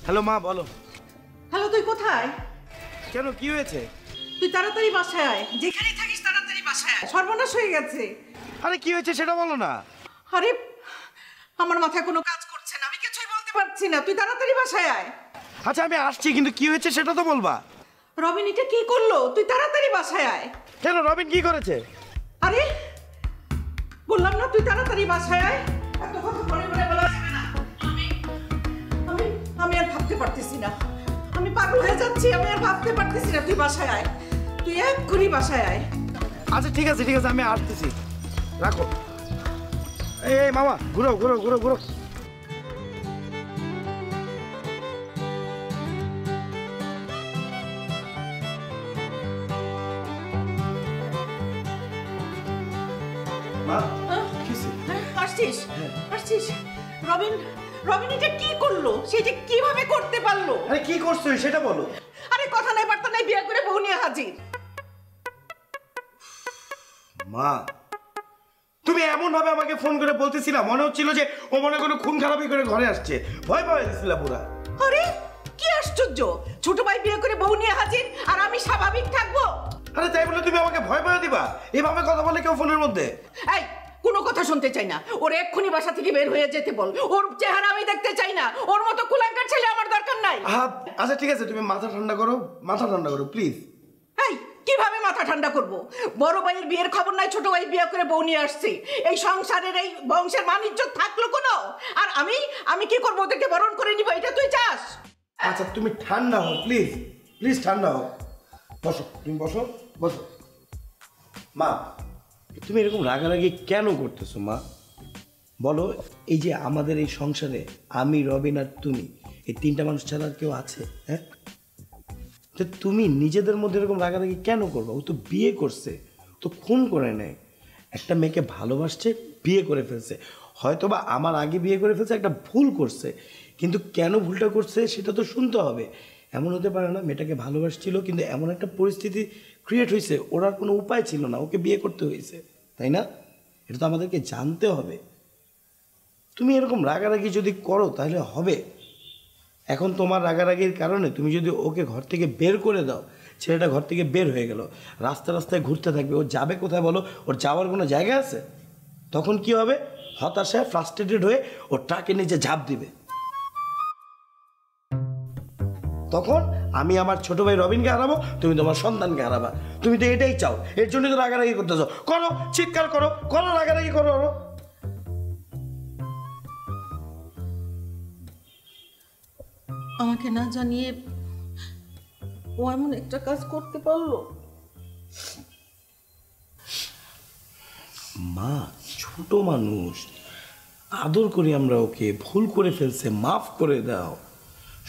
Hello মা, বলো। Hello, তুই কোথায়? কেন, কি হয়েছে? তুই তাড়াতাড়ি বাসায় আয়, যেখানেই থাকিস তাড়াতাড়ি বাসায় আয়। সর্বনাশ হয়ে গেছে। আরে কি হয়েছে সেটা বলো না। আরে আমার মাথায় কোনো কাজ করছে না, আমি কিছুই বলতে পারছি না। তুই তাড়াতাড়ি বাসায় আয়। আচ্ছা আমি আসছি, কিন্তু কি হয়েছে সেটা তো বলবা। রবিন এটা কি করলো? তুই তাড়াতাড়ি বাসায় আয়। কেন, রবিন কি করেছে? আরে বললাম না তুই তাড়াতাড়ি বাসায় আয়। এত কথা মনে মনে বলা যাবে না। আমি আর ভাবতে পারতেছি না। আমি পাগল হয়ে যাচ্ছি, আমি আর ভাবতে পারতেছি না। তুই বাসায় আয়, তুই এক্ষুনি বাসায় আয়। আচ্ছা ঠিক আছে ঠিক আছে, আমি আসতেছি, রাখো। এই মামা, ঘুরো ঘুরো ঘুরো ঘুরো। আসছিস আসছিস। রবিন রবিন এটা কি করলো? সেটা কিভাবে করতে পারলো? আরে কি করছো সেটা বলো। আরে কথা নাই বার্তা নাই, বিয়ে করে বউ নিয়ে হাজির। মা, তুমি এমন ভাবে আমাকে ফোন করে বলতেছিলা, মনে হচ্ছিল যে ও মনে কোনো খুন খারাপি করে ঘরে আসছে। ভয় পাওয়া দিছিল পুরা। আরে কি আশ্চর্য, ছোট ভাই বিয়ে করে বউ নিয়ে হাজির আর আমি স্বাভাবিক থাকবো? আরে তাই বলে তুমি আমাকে ভয় পাওয়া দিবা? এভাবে কথা বলে কেউ ফোনের মধ্যে? এই কোনো কথা শুনতে চাই না। ওর এক্ষুনি বাসা থেকে বের হয়ে যেতে বল। ওর চেহারা আমি দেখতে চাই না। ওর মতো কুলাঙ্গার ছেলে আমার দরকার নাই। আচ্ছা ঠিক আছে, তুমি মাথা ঠান্ডা করো, মাথা ঠান্ডা করো প্লিজ। এই কিভাবে মাথা ঠান্ডা করব? বড় ভাইয়ের বিয়ের খবর নাই, ছোট ভাই বিয়ে করে বউ নিয়ে আসছে। এই সংসারের এই বংশের মান-ইজ্জত থাকলো কোনো? আর আমি কি করবো? ওদেরকে বরণ করে নিব, এটা তুই চাস? আচ্ছা তুমি ঠান্ডা হও প্লিজ, প্লিজ ঠান্ডা হও। বসো, তুমি বসো, বসো। মা, তুমি এরকম রাগারাগি কেন করতেছো মা? বলো, এই যে আমাদের এই সংসারে আমি, রবিন আর তুমি, এই তিনটা মানুষ ছাড়া আর কেউ আছে? হ্যাঁ, তো তুমি নিজেদের মধ্যে এরকম রাগারাগি কেন করবো? ও তো বিয়ে করছে, তো খুন করে নেয়। একটা মেয়েকে ভালোবাসছে, বিয়ে করে ফেলছে। হয়তোবা আমার আগে বিয়ে করে ফেলছে, একটা ভুল করছে, কিন্তু কেন ভুলটা করছে সেটা তো শুনতে হবে। এমন হতে পারে না মেয়েটাকে ভালোবাসছিল, কিন্তু এমন একটা পরিস্থিতি ক্রিয়েট হয়েছে, ওর আর কোনো উপায় ছিল না, ওকে বিয়ে করতে হয়েছে, তাই না? এটা তো আমাদেরকে জানতে হবে। তুমি এরকম রাগারাগি যদি করো তাহলে হবে। এখন তোমার রাগারাগির কারণে তুমি যদি ওকে ঘর থেকে বের করে দাও, ছেলেটা ঘর থেকে বের হয়ে গেল, রাস্তায় ঘুরতে থাকবে, ও যাবে কোথায় বলো? ওর যাওয়ার কোনো জায়গা আছে? তখন কি হবে? হতাশায় ফ্রাস্ট্রেটেড হয়ে ও ট্রাকে নিচে ঝাঁপ দিবে। তখন আমি আমার ছোট ভাই রবিনকে হারাবো, তুমি তোমার সন্তানকে হারাবা। তুমি তো এটাই চাও, এর জন্যই তো রাগারাগি করতেছো। করো, চিৎকার করো, করো, রাগারাগি করো। আমাকে না জানিয়ে ও এমন একটা কাজ করতে পারলো? মা, ছোট মানুষ, আদর করি আমরা ওকে, ভুল করে ফেলছে, মাফ করে দাও,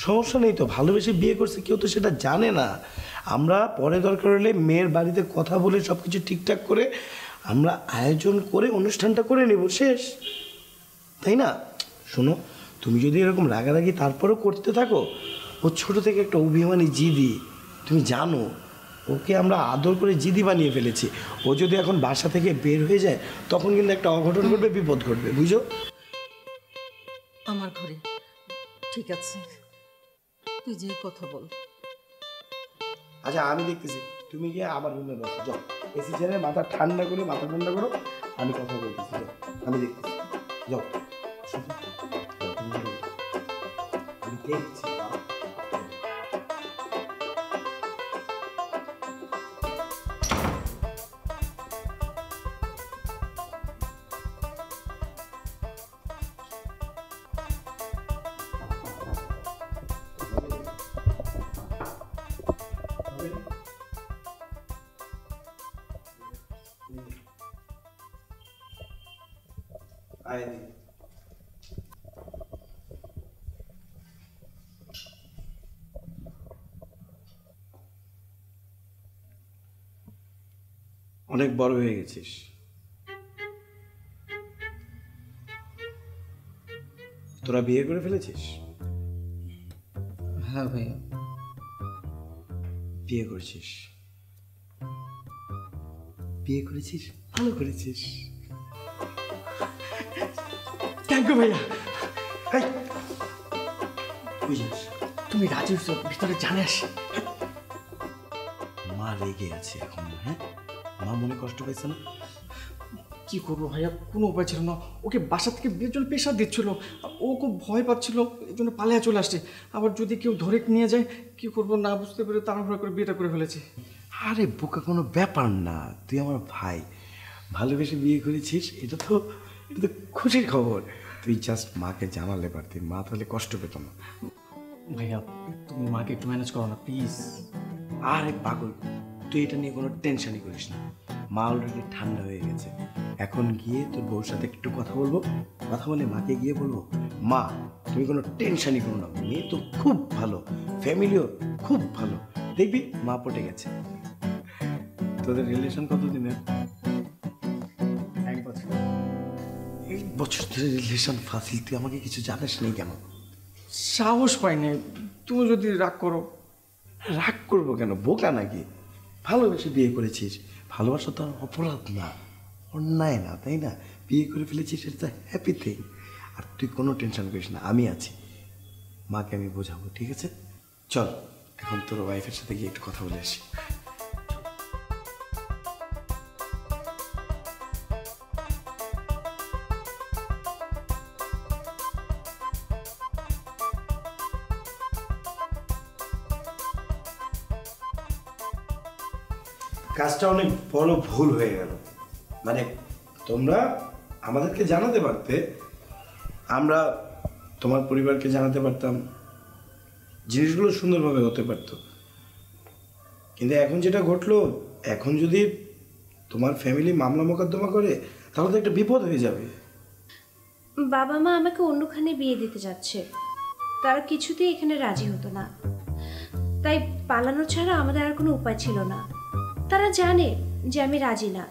সমস্যা নেই তো। ভালোবেসে বিয়ে করছে, কেউ তো সেটা জানে না। আমরা পরে দরকার হলে মেয়ের বাড়িতে কথা বলে সব কিছু ঠিকঠাক করে আমরা আয়োজন করে অনুষ্ঠানটা করে নেব, শেষ, তাই না? শোনো, তুমি যদি এরকম রাগারাগি তারপরেও করতে থাকো, ও ছোটো থেকে একটা অভিমানী জিদি, তুমি জানো ওকে আমরা আদর করে জিদি বানিয়ে ফেলেছি। ও যদি এখন বাসা থেকে বের হয়ে যায়, তখন কিন্তু একটা অঘটন ঘটবে, বিপদ ঘটবে, বুঝো? আমার ঘরে ঠিক আছে, তুই যে কথা বল। আচ্ছা আমি দেখতেছি, তুমি গিয়ে আবার রুমে বসো, যাও এসি ছেড়ে মাথা ঠান্ডা করে, মাথা ঠান্ডা করো, আমি কথা বলতেছি, যাও, আমি দেখতেছি, যাও, আমি দেখছি। অনেক বড় হয়ে গেছিস, তোরা বিয়ে করে ফেলেছিস? হ্যাঁ ভাইয়া, বিয়ে করেছিস, বিয়ে করেছিস, ভালো করেছিস। থ্যাংক ইউ ভাইয়া। বুঝিস তুমি রাজি হইছো, ভিতরে জানে আসি। মা রেগে আছে এখন, হ্যাঁ? মা মনে কষ্ট পাইছে না? কি করবো ভাইয়া, কোনো উপায় ছিল না। ওকে বাসা থেকে বিয়ের জন্য প্রেশার দিচ্ছিল, ও খুব ভয় পাচ্ছিল, এই জন্য পালিয়ে চলে আসছে। আবার যদি কেউ ধরে নিয়ে যায় কি করবো না বুঝতে পেরে তাড়াহুড়া করে বিয়েটা করে ফেলেছি। আরে বোকা, কোনো ব্যাপার না, তুই আমার ভাই, ভালোবেসে বিয়ে করেছিস, এটা তো খুশির খবর। তুই জাস্ট মাকে জানালে পারতি, মা তাহলে কষ্ট পেত না। ভাইয়া তুমি মাকে একটু ম্যানেজ করো না প্লিজ। আরে পাগল, তুই এটা নিয়ে কোনো টেনশনই করিস না, মা অলরেডি ঠান্ডা হয়ে গেছে। এখন গিয়ে তোর বউর সাথে একটু কথা বলবো, কথা বলে মাকে গিয়ে বলবো, মা তুমি কোনো টেনশনই করো না, মেয়ে তো খুব ভালো, ফ্যামিলিও খুব ভালো, দেখবি মা পটে গেছে। তোদের রিলেশন কতদিনের? 1 বছর। 1 বছর ধরে রিলেশন ফাসিল, তুই আমাকে কিছু জানাস নেই কেন? সাহস পাইনি, তুমি যদি রাগ করো। রাগ করবো কেন, বোকা নাকি? ভালোবেসে বিয়ে করেছিস, ভালোবাসা তো আর অপরাধ না, অন্যায় না, তাই না? বিয়ে করে ফেলেছিস, এটা তো হ্যাপি থিং। আর তুই কোনো টেনশন করিস না, আমি আছি, মাকে আমি বোঝাবো, ঠিক আছে? চল এখন তোর ওয়াইফের সাথে গিয়ে একটু কথা বলে আসি। কাজটা অনেক বড় ভুল হয়ে গেল, মানে তোমরা আমাদেরকে জানাতে পারতে, আমরা তোমার পরিবারকে জানাতে পারতাম, জিনিসগুলো সুন্দরভাবে হতে পারতো। কিন্তু এখন যেটা ঘটলো, এখন যদি তোমার ফ্যামিলি মামলা মোকদ্দমা করে তাহলে তো একটা বিপদ হয়ে যাবে। বাবা মা আমাকে অন্যখানে বিয়ে দিতে যাচ্ছে, তারা কিছুতেই এখানে রাজি হতো না, তাই পালানো ছাড়া আমাদের আর কোনো উপায় ছিল না। তারা জানে যে আমি রাজি না,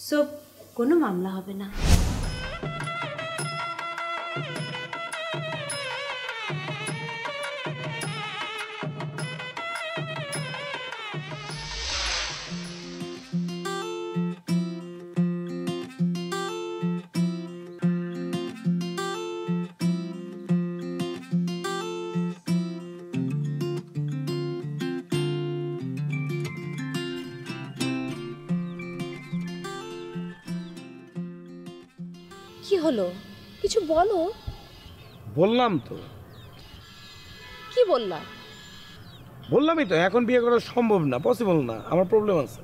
সো কোনো মামলা হবে না। কি হলো, কিছু বলো। বললাম তো, কি বললা? বললামই তো, এখন বিয়ে করা সম্ভব না, পসিবল না, আমার প্রবলেম আছে।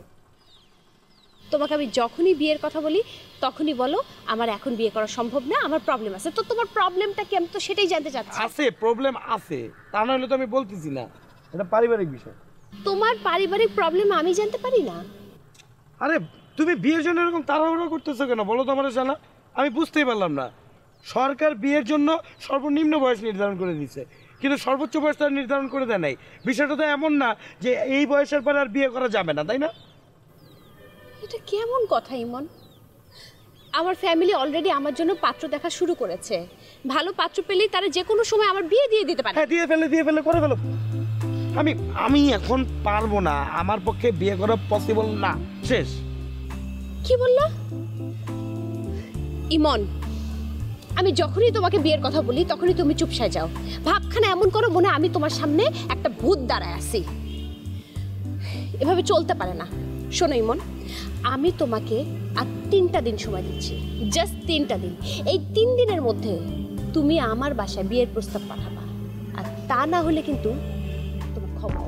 তোমাকে আমি যখনই বিয়ের কথা বলি তখনই বলো আমার এখন বিয়ে করা সম্ভব না, আমার প্রবলেম আছে। তো তোমার প্রবলেমটা কি, আমি তো সেটাই জানতে চাচ্ছি। আছে, প্রবলেম আছে, তা না হলে তো আমি বলতেছি না, এটা পারিবারিক বিষয়। তোমার পারিবারিক প্রবলেম আমি জানতে পারি না? আরে তুমি বিয়ের জন্য এরকম তাড়াহুড়ো করতেছো কেন বলো তো আমার জানা, আমি বুঝতেই পারলাম না। সরকার বিয়ের জন্য সর্বনিম্ন বয়স নির্ধারণ করে দিয়েছে, কিন্তু সর্বোচ্চ বয়সটা নির্ধারণ করে দেয় নাই। বিষয়টা তো এমন না যে এই বয়সের পর আর বিয়ে করা যাবে না, তাই না? এটা কেমন কথা ইমন? আমার ফ্যামিলি অলরেডি আমার জন্য পাত্র দেখা শুরু করেছে, ভালো পাত্র পেলেই তারা যে কোনো সময় আমার বিয়ে দিয়ে দিতে পারে। হ্যাঁ, দিয়ে ফেলে করে ফেলো। আমি এখন পারবো না, আমার পক্ষে বিয়ে করা পসিবল না, শেষ। কি বললা ইমন? আমি যখনই তোমাকে বিয়ের কথা বলি তখনই তুমি চুপসায় যাও, ভাবখানা এমন করো মনে আমি তোমার সামনে একটা ভূত দাঁড়ায় আছি। এভাবে চলতে পারে না। শোনো ইমন, আমি তোমাকে আর 3টা দিন সময় দিচ্ছি, জাস্ট 3টা দিন। এই 3 দিনের মধ্যে তুমি আমার বাসায় বিয়ের প্রস্তাব পাঠাবা, আর তা না হলে কিন্তু তোমার খবর।